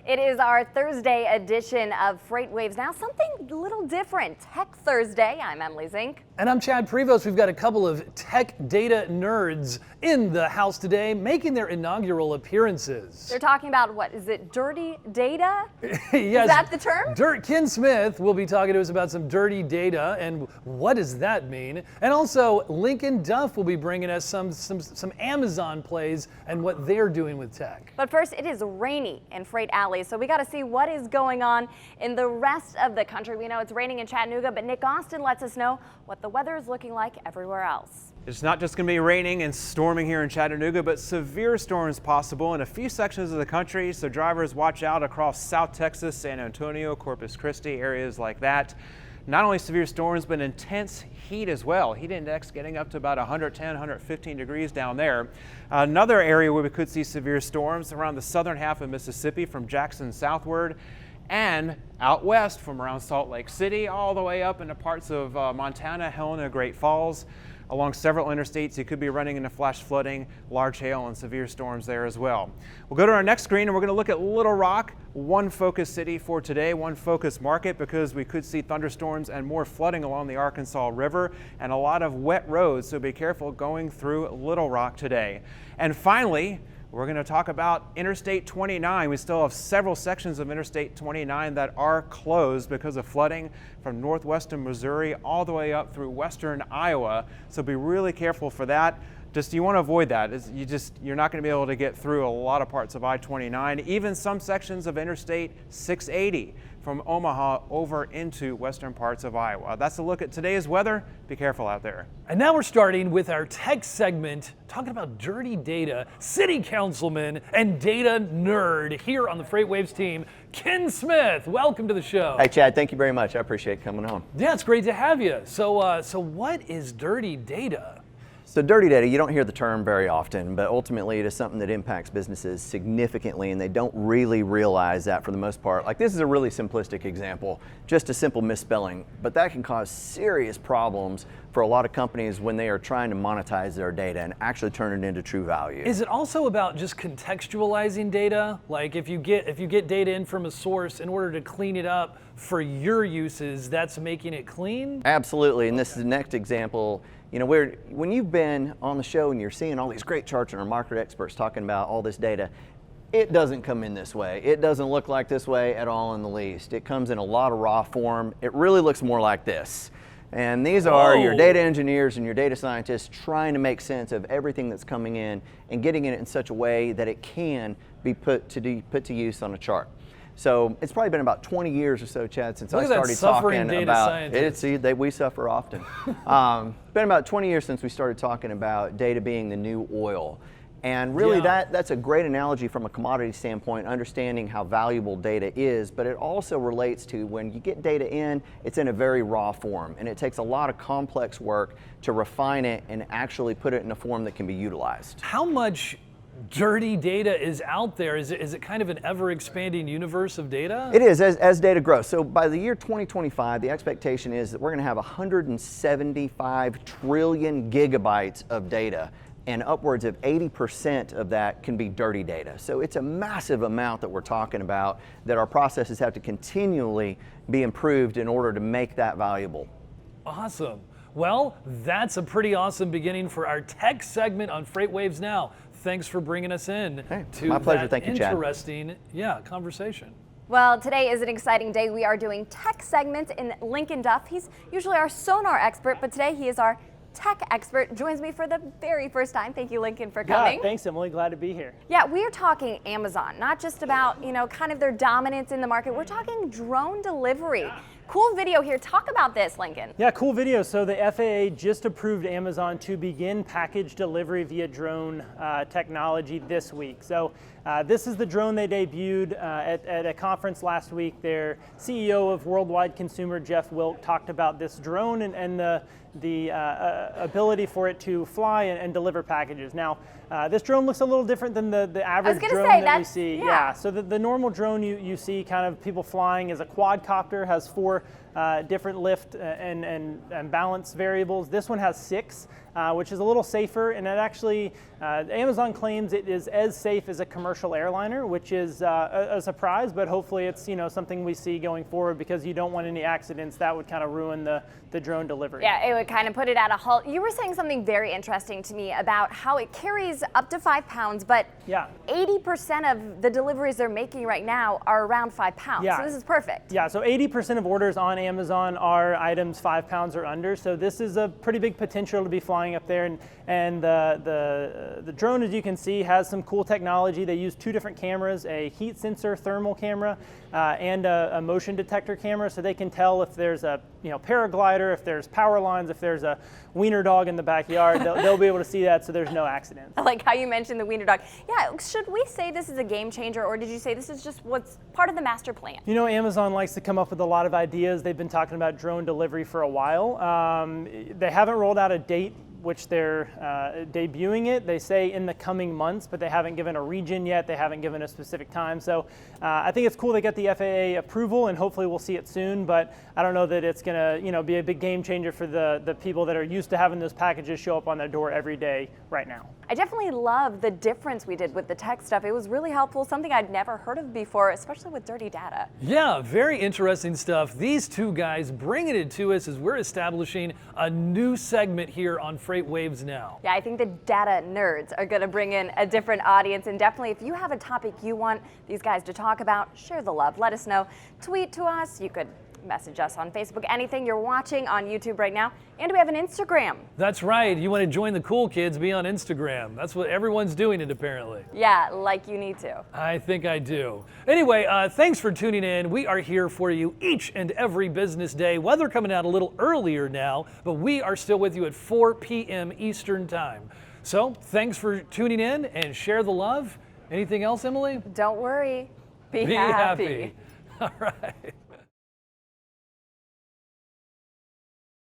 It is our Thursday edition of FreightWaves. Now something a little different. Tech Thursday. I'm Emily Zink. And I'm Chad Prevost. We've got a couple of tech data nerds in the house today making their inaugural appearances. They're talking about, what is it, dirty data? Yes. Is that the term? Ken Smith will be talking to us about some dirty data and what does that mean? And also Lincoln Duff will be bringing us some Amazon plays and what they're doing with tech. But first, it is rainy in Freight Alley, so we got to see what is going on in the rest of the country. We know it's raining in Chattanooga, but Nick Austin lets us know what the weather is looking like everywhere else. It's not just going to be raining and storming here in Chattanooga, but severe storms possible in a few sections of the country, so drivers watch out across South Texas, San Antonio, Corpus Christi, areas like that. Not only severe storms, but intense heat as well. Heat index getting up to about 110, 115 degrees down there. Another area where we could see severe storms around the southern half of Mississippi from Jackson southward, and out west from around Salt Lake City all the way up into parts of Montana, Helena, Great Falls. Along several interstates, you could be running into flash flooding, large hail, and severe storms there as well. We'll go to our next screen and we're going to look at Little Rock, one focus city for today, one focus market, because we could see thunderstorms and more flooding along the Arkansas River and a lot of wet roads, so be careful going through Little Rock today. And finally, we're going to talk about Interstate 29. We still have several sections of Interstate 29 that are closed because of flooding from northwestern Missouri all the way up through western Iowa. So be really careful for that. You want to avoid that. You're not going to be able to get through a lot of parts of I-29, even some sections of Interstate 680 from Omaha over into western parts of Iowa. That's a look at today's weather. Be careful out there. And now we're starting with our tech segment, talking about dirty data, city councilman and data nerd here on the FreightWaves team, Ken Smith. Welcome to the show. Hey Chad, thank you very much. I appreciate coming on. Yeah, it's great to have you. So what is dirty data? So dirty data, you don't hear the term very often, but ultimately it is something that impacts businesses significantly, and they don't really realize that for the most part. Like, this is a really simplistic example, just a simple misspelling, but that can cause serious problems for a lot of companies when they are trying to monetize their data and actually turn it into true value. Is it also about just contextualizing data? Like, if you get data in from a source, in order to clean it up for your uses, that's making it clean? Absolutely, and this is the next example. You know, when you've been on the show and you're seeing all these great charts and our market experts talking about all this data, it doesn't come in this way. It doesn't look like this way at all in the least. It comes in a lot of raw form. It really looks more like this. And these are your data engineers and your data scientists trying to make sense of everything that's coming in and getting it in such a way that it can be put to use on a chart. So it's probably been about 20 years or so, Chad, since I started talking about it. We suffer often. Been about 20 years since we started talking about data being the new oil. And really that's a great analogy from a commodity standpoint, understanding how valuable data is, but it also relates to when you get data in, it's in a very raw form, and it takes a lot of complex work to refine it and actually put it in a form that can be utilized. How much dirty data is out there? Is it kind of an ever-expanding universe of data? It is, as data grows. So by the year 2025, the expectation is that we're going to have 175 trillion gigabytes of data, and upwards of 80% of that can be dirty data. So it's a massive amount that we're talking about that our processes have to continually be improved in order to make that valuable. Awesome. Well, that's a pretty awesome beginning for our tech segment on FreightWaves Now. Thanks for bringing us in to my pleasure. that Thank you, Chad. Interesting conversation. Well, today is an exciting day. We are doing tech segments in Lincoln Duff. He's usually our sonar expert, but today he is our tech expert. Joins me for the very first time. Thank you, Lincoln, for coming. Yeah, thanks, Emily. Glad to be here. Yeah, we're talking Amazon, not just about, kind of their dominance in the market. We're talking drone delivery. Cool video here. Talk about this, Lincoln. Yeah, cool video. So the FAA just approved Amazon to begin package delivery via drone technology this week. So this is the drone they debuted at a conference last week. Their CEO of Worldwide Consumer, Jeff Wilk, talked about this drone and the ability for it to fly and deliver packages. Now, this drone looks a little different than the average drone that we see. Yeah, so the normal drone you see kind of people flying is a quadcopter, has four different lift and balance variables. This one has 6, which is a little safer, and it actually, Amazon claims it is as safe as a commercial airliner, which is a surprise, but hopefully it's something we see going forward, because you don't want any accidents that would kind of ruin the drone delivery. Yeah, it would kind of put it at a halt. You were saying something very interesting to me about how it carries up to 5 pounds, but 80% of the deliveries they're making right now are around 5 pounds. Yeah. So this is perfect. Yeah, so 80% of orders on Amazon are items 5 pounds or under. So this is a pretty big potential to be flying up there. And the drone, as you can see, has some cool technology. They use 2 different cameras, a heat sensor thermal camera and a motion detector camera, so they can tell if there's a paraglider, if there's power lines, if there's a wiener dog in the backyard. They'll be able to see that, so there's no accidents. I like how you mentioned the wiener dog. Yeah, should we say this is a game changer, or did you say this is just what's part of the master plan? Amazon likes to come up with a lot of ideas. They've been talking about drone delivery for a while. They haven't rolled out a date which they're debuting it. They say in the coming months, but they haven't given a region yet. They haven't given a specific time. So I think it's cool they get the FAA approval, and hopefully we'll see it soon, but I don't know that it's gonna be a big game changer for the people that are used to having those packages show up on their door every day right now. I definitely love the difference we did with the tech stuff. It was really helpful, something I'd never heard of before, especially with dirty data. Yeah, very interesting stuff. These 2 guys bringing it to us as we're establishing a new segment here on FreightWaves Now. Yeah, I think the data nerds are going to bring in a different audience, and definitely if you have a topic you want these guys to talk about, share the love. Let us know. Tweet to us. You could message us on Facebook, anything you're watching on YouTube right now. And we have an Instagram. That's right. You want to join the cool kids, be on Instagram. That's what everyone's doing it apparently. Yeah, like you need to. I think I do. Anyway, thanks for tuning in. We are here for you each and every business day. Weather coming out a little earlier now, but we are still with you at 4 p.m. Eastern Time. So thanks for tuning in and share the love. Anything else, Emily? Don't worry. Be happy. happy. All right.